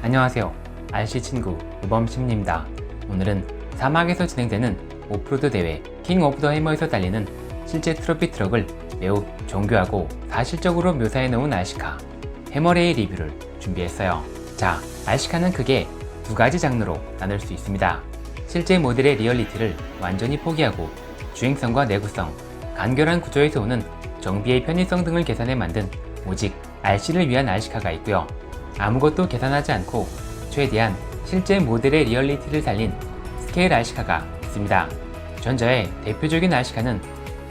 안녕하세요. RC 친구 유범심입니다. 오늘은 사막에서 진행되는 오프로드 대회 킹 오브 더 해머에서 달리는 실제 트로피 트럭을 매우 정교하고 사실적으로 묘사해 놓은 RC카 해머레이 리뷰를 준비했어요. 자, RC카는 크게 두 가지 장르로 나눌 수 있습니다. 실제 모델의 리얼리티를 완전히 포기하고 주행성과 내구성, 간결한 구조에서 오는 정비의 편의성 등을 계산해 만든 오직 RC를 위한 RC카가 있고요. 아무것도 계산하지 않고 최대한 실제 모델의 리얼리티를 살린 스케일 RC카가 있습니다. 전자의 대표적인 RC카는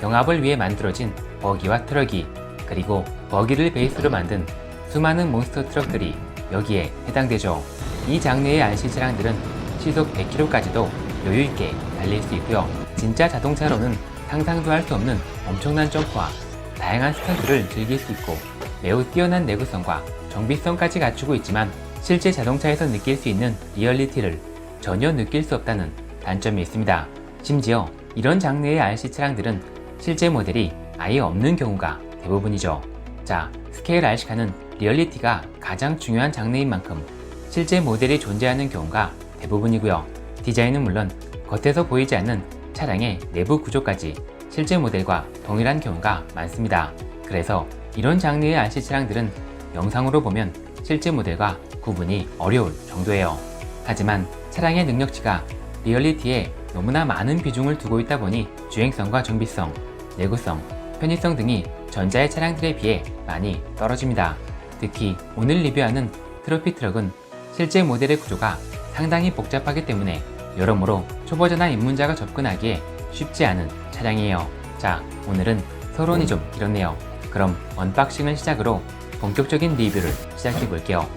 경합을 위해 만들어진 버기와 트럭이, 그리고 버기를 베이스로 만든 수많은 몬스터 트럭들이 여기에 해당되죠. 이 장르의 RC 차량들은 시속 100km까지도 여유있게 달릴 수 있고요. 진짜 자동차로는 상상도 할 수 없는 엄청난 점프와 다양한 스턴트를 즐길 수 있고 매우 뛰어난 내구성과 정비성까지 갖추고 있지만 실제 자동차에서 느낄 수 있는 리얼리티를 전혀 느낄 수 없다는 단점이 있습니다. 심지어 이런 장르의 RC 차량들은 실제 모델이 아예 없는 경우가 대부분이죠. 자, 스케일 RC카는 리얼리티가 가장 중요한 장르인 만큼 실제 모델이 존재하는 경우가 대부분이고요. 디자인은 물론 겉에서 보이지 않는 차량의 내부 구조까지 실제 모델과 동일한 경우가 많습니다. 그래서 이런 장르의 RC 차량들은 영상으로 보면 실제 모델과 구분이 어려울 정도예요. 하지만 차량의 능력치가 리얼리티에 너무나 많은 비중을 두고 있다 보니 주행성과 정비성, 내구성, 편의성 등이 전자의 차량들에 비해 많이 떨어집니다. 특히 오늘 리뷰하는 트로피 트럭은 실제 모델의 구조가 상당히 복잡하기 때문에 여러모로 초보자나 입문자가 접근하기에 쉽지 않은 차량이에요. 자, 오늘은 서론이 좀 길었네요. 그럼 언박싱을 시작으로 본격적인 리뷰를 시작해 볼게요.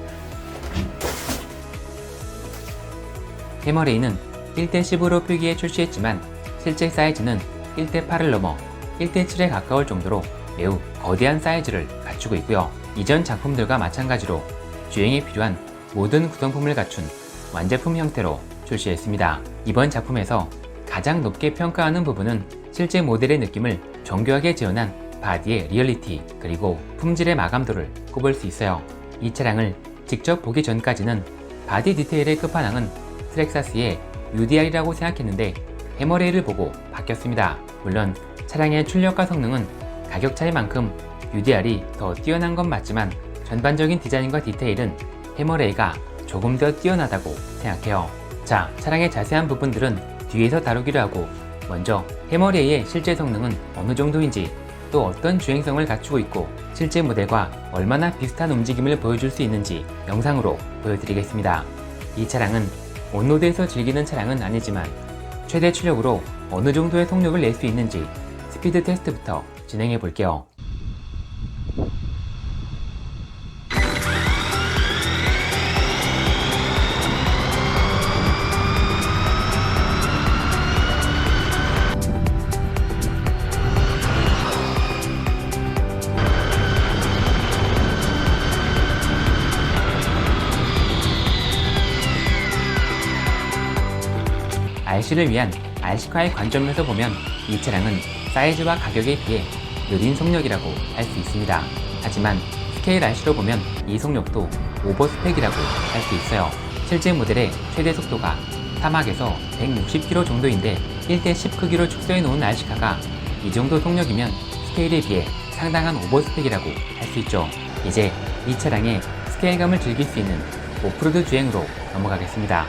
해머레이는 1:10으로 표기해 출시했지만 실제 사이즈는 1:8을 넘어 1:7에 가까울 정도로 매우 거대한 사이즈를 갖추고 있고요. 이전 작품들과 마찬가지로 주행에 필요한 모든 구성품을 갖춘 완제품 형태로 출시했습니다. 이번 작품에서 가장 높게 평가하는 부분은 실제 모델의 느낌을 정교하게 재현한 바디의 리얼리티, 그리고 품질의 마감도를 꼽을 수 있어요. 이 차량을 직접 보기 전까지는 바디 디테일의 끝판왕은 트렉사스의 UDR이라고 생각했는데 해머레이를 보고 바뀌었습니다. 물론 차량의 출력과 성능은 가격 차이만큼 UDR이 더 뛰어난 건 맞지만 전반적인 디자인과 디테일은 해머레이가 조금 더 뛰어나다고 생각해요. 자, 차량의 자세한 부분들은 뒤에서 다루기로 하고 먼저 해머레이의 실제 성능은 어느 정도인지, 또 어떤 주행성을 갖추고 있고 실제 모델과 얼마나 비슷한 움직임을 보여줄 수 있는지 영상으로 보여드리겠습니다. 이 차량은 온로드에서 즐기는 차량은 아니지만 최대 출력으로 어느 정도의 속력을 낼 수 있는지 스피드 테스트부터 진행해 볼게요. RC를 위한 RC카의 관점에서 보면 이 차량은 사이즈와 가격에 비해 느린 속력이라고 할 수 있습니다. 하지만 스케일 RC로 보면 이 속력도 오버스펙이라고 할 수 있어요. 실제 모델의 최대 속도가 사막에서 160km 정도인데 1:10 크기로 축소해 놓은 RC카가 이 정도 속력이면 스케일에 비해 상당한 오버스펙이라고 할 수 있죠. 이제 이 차량의 스케일감을 즐길 수 있는 오프로드 주행으로 넘어가겠습니다.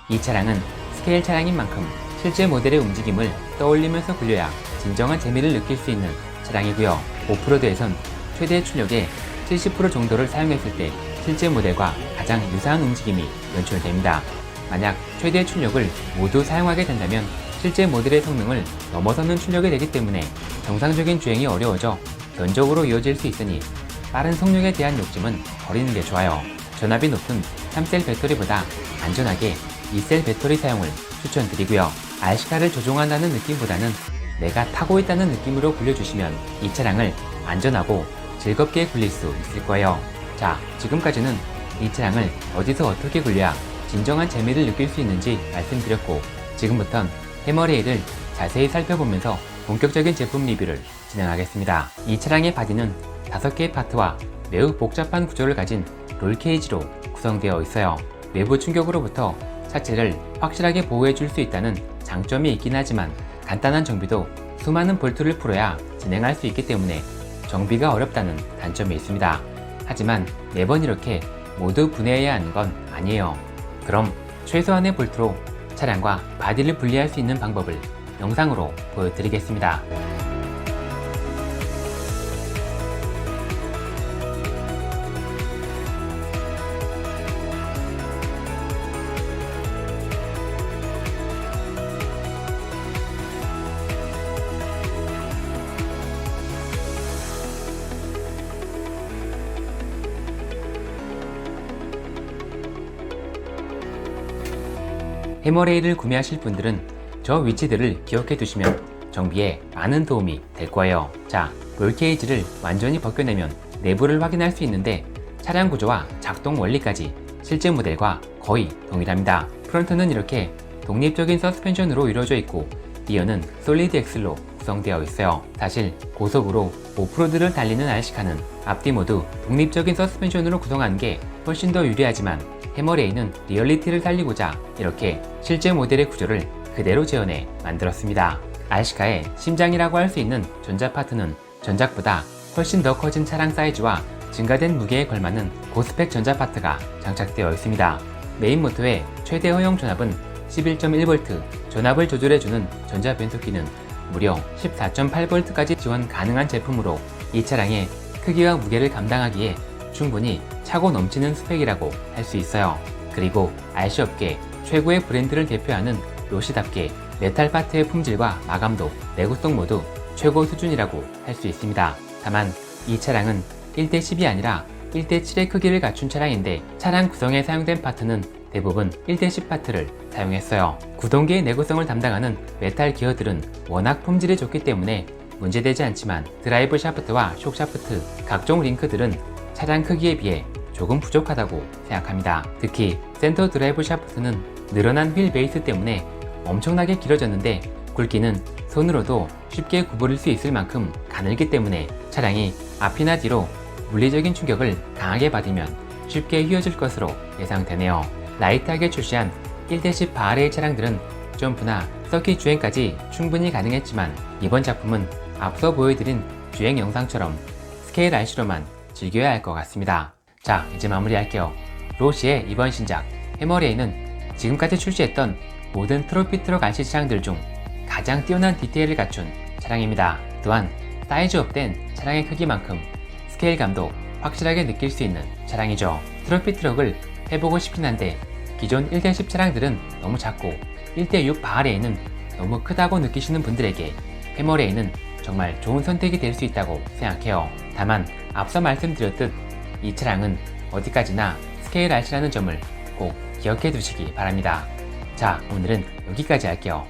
이 차량은 스케일 차량인 만큼 실제 모델의 움직임을 떠올리면서 굴려야 진정한 재미를 느낄 수 있는 차량이고요. 오프로드에선 최대 출력의 70% 정도를 사용했을 때 실제 모델과 가장 유사한 움직임이 연출됩니다. 만약 최대 출력을 모두 사용하게 된다면 실제 모델의 성능을 넘어서는 출력이 되기 때문에 정상적인 주행이 어려워져 견적으로 이어질 수 있으니 빠른 속력에 대한 욕심은 버리는 게 좋아요. 전압이 높은 3셀 배터리보다 안전하게 2셀 배터리 사용을 추천드리고요. RC카를 조종한다는 느낌보다는 내가 타고 있다는 느낌으로 굴려주시면 이 차량을 안전하고 즐겁게 굴릴 수 있을 거예요. 자, 지금까지는 이 차량을 어디서 어떻게 굴려야 진정한 재미를 느낄 수 있는지 말씀드렸고, 지금부턴 해머레일을 자세히 살펴보면서 본격적인 제품 리뷰를 진행하겠습니다. 이 차량의 바디는 5개의 파트와 매우 복잡한 구조를 가진 롤케이지로 구성되어 있어요. 외부 충격으로부터 차체를 확실하게 보호해줄 수 있다는 장점이 있긴 하지만 간단한 정비도 수많은 볼트를 풀어야 진행할 수 있기 때문에 정비가 어렵다는 단점이 있습니다. 하지만 매번 이렇게 모두 분해해야 하는 건 아니에요. 그럼 최소한의 볼트로 차량과 바디를 분리할 수 있는 방법을 영상으로 보여드리겠습니다. 해머레일을 구매하실 분들은 저 위치들을 기억해 두시면 정비에 많은 도움이 될 거예요. 자, 롤케이지를 완전히 벗겨내면 내부를 확인할 수 있는데 차량 구조와 작동 원리까지 실제 모델과 거의 동일합니다. 프론트는 이렇게 독립적인 서스펜션으로 이루어져 있고 리어는 솔리드 엑셀로 구성되어 있어요. 사실 고속으로 오프로드를 달리는 RC카는 앞뒤 모두 독립적인 서스펜션으로 구성하는 게 훨씬 더 유리하지만 해머레일은 리얼리티를 살리고자 이렇게 실제 모델의 구조를 그대로 재현해 만들었습니다. RC카의 심장이라고 할 수 있는 전자 파트는 전작보다 훨씬 더 커진 차량 사이즈와 증가된 무게에 걸맞는 고스펙 전자 파트가 장착되어 있습니다. 메인 모터의 최대 허용 전압은 11.1V, 전압을 조절해주는 전자 변속기는 무려 14.8V까지 지원 가능한 제품으로 이 차량의 크기와 무게를 감당하기에 충분히 차고 넘치는 스펙이라고 할 수 있어요. 그리고 RC 업계 최고의 브랜드를 대표하는 로시답게 메탈 파트의 품질과 마감도, 내구성 모두 최고 수준이라고 할 수 있습니다. 다만 이 차량은 1대10이 아니라 1대7의 크기를 갖춘 차량인데 차량 구성에 사용된 파트는 대부분 1대10 파트를 사용했어요. 구동계의 내구성을 담당하는 메탈 기어들은 워낙 품질이 좋기 때문에 문제되지 않지만 드라이브 샤프트와 쇽 샤프트, 각종 링크들은 차량 크기에 비해 조금 부족하다고 생각합니다. 특히 센터 드라이브 샤프트는 늘어난 휠 베이스 때문에 엄청나게 길어졌는데 굵기는 손으로도 쉽게 구부릴 수 있을 만큼 가늘기 때문에 차량이 앞이나 뒤로 물리적인 충격을 강하게 받으면 쉽게 휘어질 것으로 예상되네요. 라이트하게 출시한 1대10 바하레일 차량들은 점프나 서킷 주행까지 충분히 가능했지만 이번 작품은 앞서 보여드린 주행 영상처럼 스케일 RC로만 즐겨야 할 것 같습니다. 자, 이제 마무리할게요. 로시의 이번 신작 해머레일은 지금까지 출시했던 모든 트로피 트럭 RC 차량들 중 가장 뛰어난 디테일을 갖춘 차량입니다. 또한 사이즈업된 차량의 크기만큼 스케일감도 확실하게 느낄 수 있는 차량이죠. 트로피 트럭을 해보고 싶긴 한데 기존 1대10 차량들은 너무 작고 1대6 바하레일은 너무 크다고 느끼시는 분들에게 해머레일은 정말 좋은 선택이 될 수 있다고 생각해요. 다만 앞서 말씀드렸듯 이 차량은 어디까지나 스케일 RC라는 점을 꼭 기억해 두시기 바랍니다. 자, 오늘은 여기까지 할게요.